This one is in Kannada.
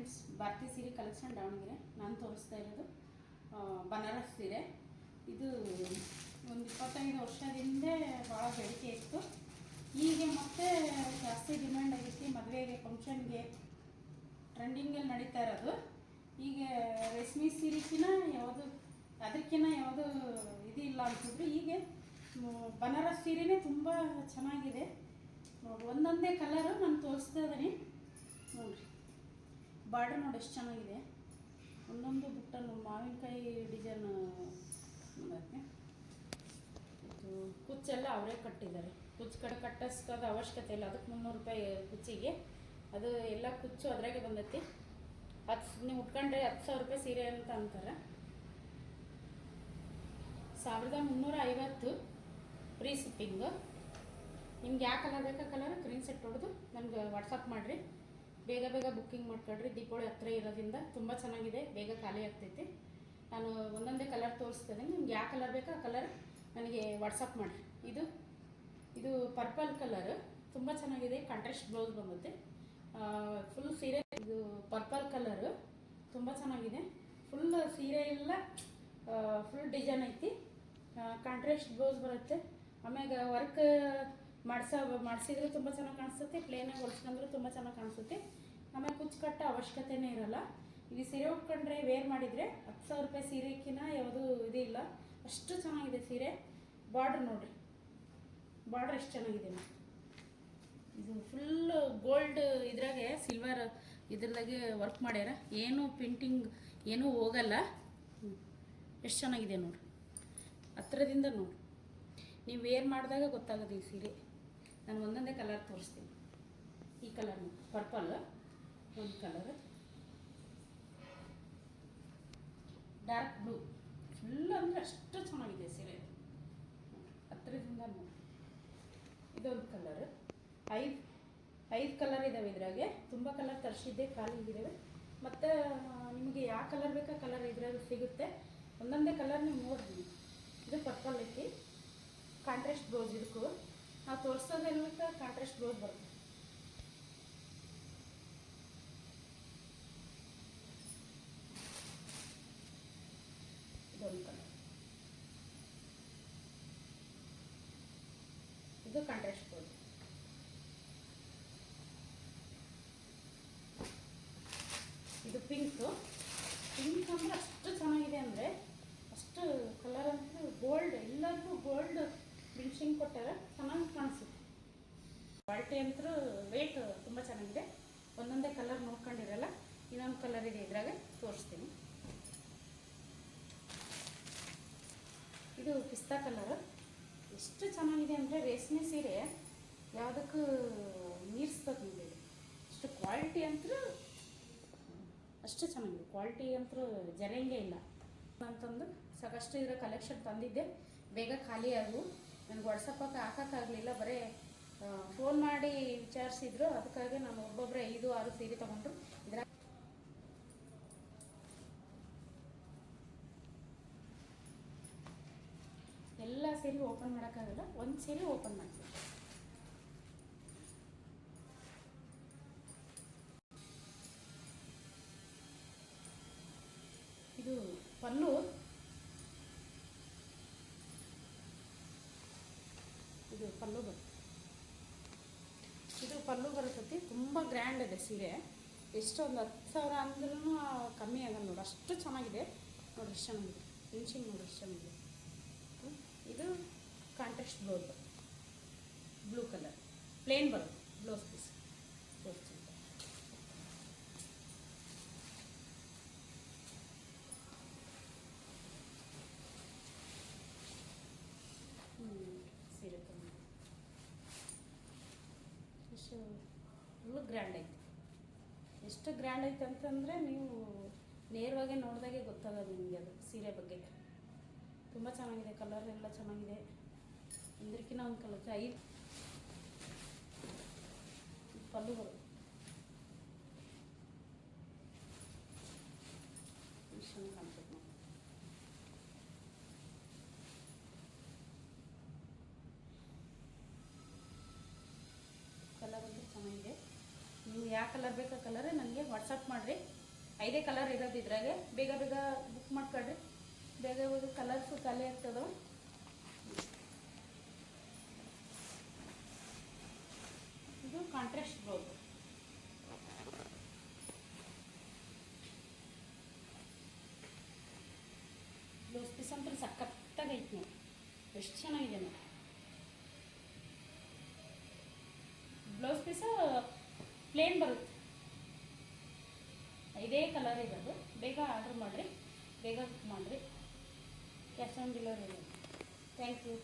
ಫ್ರೆಂಡ್ಸ್, ಭಾರತಿ ಸೀರೆ ಕಲೆಕ್ಷನ್ ದಾವಣಗೆರೆ. ನಾನು ತೋರಿಸ್ತಾ ಇರೋದು ಬನಾರಸ್ ಸೀರೆ. ಇದು ಒಂದು 25 ವರ್ಷದಿಂದ ಭಾಳ ಬೇಡಿಕೆ ಇತ್ತು. ಈಗ ಮತ್ತೆ ಜಾಸ್ತಿ ಡಿಮ್ಯಾಂಡ್ ಆಗೈತಿ. ಮದುವೆಗೆ, ಫಂಕ್ಷನ್ಗೆ ಟ್ರೆಂಡಿಂಗಲ್ಲಿ ನಡೀತಾ ಇರೋದು. ಈಗ ರೇಷ್ಮೆ ಸೀರೆಕಿನ ಅದಕ್ಕಿಂತ ಯಾವುದು ಇದಿಲ್ಲ ಅಂತಿದ್ರು. ಈಗ ಬನಾರಸ್ ಸೀರೆನೇ ತುಂಬ ಚೆನ್ನಾಗಿದೆ ನೋಡಿ. ಒಂದೊಂದೇ ಕಲರು ನಾನು ತೋರಿಸ್ತಾ ಇದ್ದೀನಿ ನೋಡಿರಿ. ಬಾರ್ಡರ್ ನೋಡಿ ಎಷ್ಟು ಚೆನ್ನಾಗಿದೆ. ಒಂದೊಂದು ಬುಟ್ಟನು ಮಾವಿನಕಾಯಿ ಡಿಸೈನ್ ಮಾಡೋಕ್ಕೆ. ಇದು ಕುಚ್ಚೆಲ್ಲ ಅವರೇ ಕಟ್ಟಿದ್ದಾರೆ. ಕುಚ್ಚು ಕಟ್ಟಿಸೋದು ಅವಶ್ಯಕತೆ ಇಲ್ಲ. ಅದಕ್ಕೆ 300 ರೂಪಾಯಿ ಕುಚ್ಚಿಗೆ. ಅದು ಎಲ್ಲ ಕುಚ್ಚು ಅದ್ರಾಗೆ ಬಂದೈತಿ. ನೀವು ಉಟ್ಕೊಂಡ್ರೆ 10,000 ರೂಪಾಯಿ ಸೀರೆ ಅಂತ ಅಂತಾರೆ. 1350 ಫ್ರೀ ಶಿಪ್ಪಿಂಗು. ನಿಮ್ಗೆ ಯಾವ ಕಲರ್ ಬೇಕಾ ಕಲರ್ ಸ್ಕ್ರೀನ್ ಶಾಟ್ ಹೊಡೆದು ನನಗೆ ವಾಟ್ಸಪ್ ಮಾಡಿರಿ. ಬೇಗ ಬೇಗ ಬುಕ್ಕಿಂಗ್ ಮಾಡ್ಕೊಳ್ರಿ. ದೀಪಾವಳಿ ಹತ್ತಿರ ಇರೋದ್ರಿಂದ ತುಂಬ ಚೆನ್ನಾಗಿದೆ. ಬೇಗ ಖಾಲಿ ಆಗ್ತೈತಿ. ನಾನು ಒಂದೊಂದೇ ಕಲರ್ ತೋರಿಸ್ತಿದ್ದೀನಿ. ನಿಮ್ಗೆ ಯಾವ ಕಲರ್ ಬೇಕಾ ಆ ಕಲರ್ ನನಗೆ ವಾಟ್ಸಪ್ ಮಾಡಿರಿ. ಇದು ಪರ್ಪಲ್ ಕಲರ್ ತುಂಬ ಚೆನ್ನಾಗಿದೆ. Contrast blouse ಬಂಗುತ್ತೆ. ಫುಲ್ ಸೀರೆ ಇದು ಪರ್ಪಲ್ ಕಲರು ತುಂಬ ಚೆನ್ನಾಗಿದೆ. ಫುಲ್ ಸೀರೆ ಎಲ್ಲ ಫುಲ್ ಡಿಸೈನ್ ಐತಿ. ಕಾಂಟ್ರಾಸ್ಟ್ ಬ್ಲೌಸ್ ಬರುತ್ತೆ. ಆಮ್ಯಾಗ ವರ್ಕ್ ಮಾಡಿಸಿದ್ರೆ ತುಂಬ ಚೆನ್ನಾಗಿ ಕಾಣಿಸುತ್ತೆ. ಪ್ಲೇನಾಗಿ ಹೊಲ್ಸ್ಕೊಂಡ್ರೆ ತುಂಬ ಚೆನ್ನಾಗಿ ಕಾಣಿಸುತ್ತೆ. ಆಮೇಲೆ ಕುಚ್ಚು ಕಟ್ಟೋ ಅವಶ್ಯಕತೆನೇ ಇರೋಲ್ಲ. ಈಗ ಸೀರೆ ಉಟ್ಕೊಂಡ್ರೆ ವೇರ್ ಮಾಡಿದರೆ 10,000 ರೂಪಾಯಿ ಸೀರೆಕಿನ್ನ ಯಾವುದೂ ಇದಿಲ್ಲ. ಅಷ್ಟು ಚೆನ್ನಾಗಿದೆ ಸೀರೆ. ಬಾರ್ಡ್ರ್ ನೋಡಿರಿ, ಬಾರ್ಡ್ರ್ ಎಷ್ಟು ಚೆನ್ನಾಗಿದೆ. ಇದು ಫುಲ್ ಗೋಲ್ಡ್ ಇದ್ರಾಗೆ ಸಿಲ್ವರ್ ಇದ್ರದಾಗೆ ವರ್ಕ್ ಮಾಡ್ಯಾರ. ಏನು ಪ್ರಿಂಟಿಂಗ್ ಏನೂ ಹೋಗಲ್ಲ. ಎಷ್ಟು ಚೆನ್ನಾಗಿದೆ ನೋಡಿ. ಹತ್ರದಿಂದ ನೋಡಿ, ನೀವು ವೇರ್ ಮಾಡಿದಾಗ ಗೊತ್ತಾಗೋದು ಈ ಸೀರೆ. ನಾನು ಒಂದೊಂದೇ ಕಲರ್ ತೋರಿಸ್ತೀನಿ. ಈ ಕಲರ್ ಪರ್ಪಲ್ ಒಂದು ಕಲರ್, ಡಾರ್ಕ್ ಬ್ಲೂ, ಫುಲ್ ಅಂದರೆ ಅಷ್ಟು ಚೆನ್ನಾಗಿದೆ ಸೀರೆ. ಹತ್ರದಿಂದ ನೋಡಿ. ಇದೊಂದು ಕಲರ್. ಐದು ಕಲರ್ ಇದ್ದಾವೆ ಇದ್ರಾಗೆ. ತುಂಬ ಕಲರ್ ತರಿಸಿದ್ದೆ, ಖಾಲಿ ಇದ್ದಾವೆ. ಮತ್ತು ನಿಮಗೆ ಯಾವ ಕಲರ್ ಬೇಕಾ ಕಲರ್ ಇದ್ರಾಗ ಸಿಗುತ್ತೆ. ಒಂದೊಂದೇ ಕಲರ್ ನೀವು ನೋಡ್ರಿ. ಇದು ಪರ್ಪಲ್ ಐತಿ. Contrast blouse. ಇದಕ್ಕೂ ನಾವು ತೋರಿಸೋದೆಲ್ಲ ಕಾಂಟ್ರಾಸ್ಟ್ ಬ್ಲೌಸ್ ಬರುತ್ತೆ. ಇದೊಂದು ಕಲರ್. ಇದು ಕಾಂಟ್ರಾಸ್ಟ್ ಬ್ಲೌಸ್. ಇದು ಪಿಂಕು. ಪಿಂಕ್ ಅಂದರೆ ಅಷ್ಟು ಚೆನ್ನಾಗಿದೆ ಅಂದರೆ ಅಷ್ಟು ಕಲರ್ ಅಂತೂ ಗೋಲ್ಡ್, ಎಲ್ಲರಿಗೂ ಗೋಲ್ಡ್ ಫಿನಿಶಿಂಗ್ ಕೊಟ್ಟಾರ. ಚೆನ್ನಾಗಿ ಕಾಣಿಸುತ್ತೆ. ಕ್ವಾಲಿಟಿ ಅಂತೂ ವೇಟ್ ತುಂಬ ಚೆನ್ನಾಗಿದೆ. ಒಂದೊಂದೇ ಕಲರ್ ನೋಡ್ಕೊಂಡಿರಲ್ಲ. ಇನ್ನೊಂದು ಕಲರ್ ಇದೆ ಇದ್ರಾಗ ತೋರಿಸ್ತೀನಿ. ಇದು ಪಿಸ್ತಾ ಕಲರ್. ಎಷ್ಟು ಚೆನ್ನಾಗಿದೆ ಅಂದರೆ ರೇಷ್ಮೆ ಸೀರೆ ಯಾವುದಕ್ಕೂ ಮೀರಿಸ್ತದೆ ನೋಡಿ. ಅಷ್ಟು ಕ್ವಾಲಿಟಿ ಅಂತೂ ಅಷ್ಟು ಚೆನ್ನಾಗಿದೆ. ಕ್ವಾಲಿಟಿ ಅಂತೂ ಜರಂಗೇ ಇಲ್ಲ ಅಂತಂದು ಸಾಕಷ್ಟು ಇದರ ಕಲೆಕ್ಷನ್ ತಂದಿದ್ದೆ. ಬೇಗ ಖಾಲಿ ಆಗು. ನನಗೆ ವಾಟ್ಸಪ್ಪಕ್ಕೆ ಹಾಕೋಕ್ಕಾಗಲಿಲ್ಲ. ಬರೀ ಫೋನ್ ಮಾಡಿ ವಿಚಾರಿಸಿದ್ರು. ಅದಕ್ಕಾಗಿ ನಾನು ಒಬ್ಬೊಬ್ಬರೇ 5-6 ಸೀರೆ ತೊಗೊಂಡ್ರು. ಇದರ ಎಲ್ಲ ಸೀರೆ ಓಪನ್ ಮಾಡೋಕ್ಕಾಗಲ್ಲ. ಒಂದು ಸೀರೆ ಓಪನ್ ಮಾಡ್ತೀನಿ. ಇದು ಪಲ್ಲು. ಇದು ಪಲ್ಲು ಬರುತ್ತೆ. ಇದು ಪಲ್ಲು ಬರುತ್ತೈತಿ. ತುಂಬ ಗ್ರ್ಯಾಂಡ್ ಇದೆ ಸೀರೆ. ಎಷ್ಟೊಂದು 10,000 ಅಂದ್ರೂ ಕಮ್ಮಿ ಆಗಲ್ಲ ನೋಡಿ. ಅಷ್ಟು ಚೆನ್ನಾಗಿದೆ ನೋಡಿ. ಎಷ್ಟು ಚೆನ್ನಾಗಿದೆ ಫಿನಿಶಿಂಗ್ ನೋಡಿ. ಎಷ್ಟು ಚೆನ್ನಾಗಿದೆ. ಇದು contrast blouse, blue colour plain ಬರುತ್ತೆ ಬ್ಲೌಸ್ ಪೀಸ್. ತೋರಿಸ್ತೀನಿ. ಸೀರೆ ತುಂಬ ಎಷ್ಟು ಫುಲ್ಲು ಗ್ರ್ಯಾಂಡ್ ಐತೆ. ಎಷ್ಟು ಗ್ರ್ಯಾಂಡ್ ಐತೆ ಅಂತಂದರೆ ನೀವು ನೇರವಾಗಿ ನೋಡಿದಾಗೆ ಗೊತ್ತಾಗೋದು ನಿಮಗೆ ಅದು ಸೀರೆ ಬಗ್ಗೆ. ತುಂಬ ಚೆನ್ನಾಗಿದೆ. ಕಲರ್ ಎಲ್ಲ ಚೆನ್ನಾಗಿದೆ. ಒಂದಕ್ಕಿಂತ ಒಂದು ಕಲರ್. 5 ಪಲ್ಲು ಬರುತ್ತೆ. ಇಷ್ಟು ಕಾಣಿಸುತ್ತೆ ನೋಡಿ. ಕಲರ್ ಅಂತೂ ಚೆನ್ನಾಗಿದೆ. ನೀವು ಯಾವ ಕಲರ್ ಬೇಕಾ ಕಲರ್ ನನಗೆ ವಾಟ್ಸಪ್ ಮಾಡಿರಿ. ಐದೇ ಕಲರ್ ಇರೋದು ಇದ್ರಾಗೆ. ಬೇಗ ಬೇಗ ಬುಕ್ ಮಾಡ್ಕೊಳ್ರಿ, ಬೇಗ ಬೇಗ ಕಲರ್ಸು ಖಾಲಿ ಆಗ್ತದವು. ಇದು ಕಾಂಟ್ರಾಸ್ಟ್ ಬ್ಲೌಸ್. ಬ್ಲೌಸ್ ಪೀಸ್ ಅಂತ ಸಖತ್ತಾಗೈತೆ ನೋಡಿ, ಎಷ್ಟು ಚೆನ್ನಾಗಿದೆ ನೋಡಿ. ಬ್ಲೌಸ್ ಪೀಸು ಪ್ಲೇನ್ ಬರುತ್ತೆ, ಇದೇ ಕಲರ್ ಇರೋದು. ಬೇಗ ಆರ್ಡ್ರ್ ಮಾಡಿರಿ, ಬೇಗ ಬುಕ್ ಮಾಡಿರಿ. Cash on delivery. Thank you.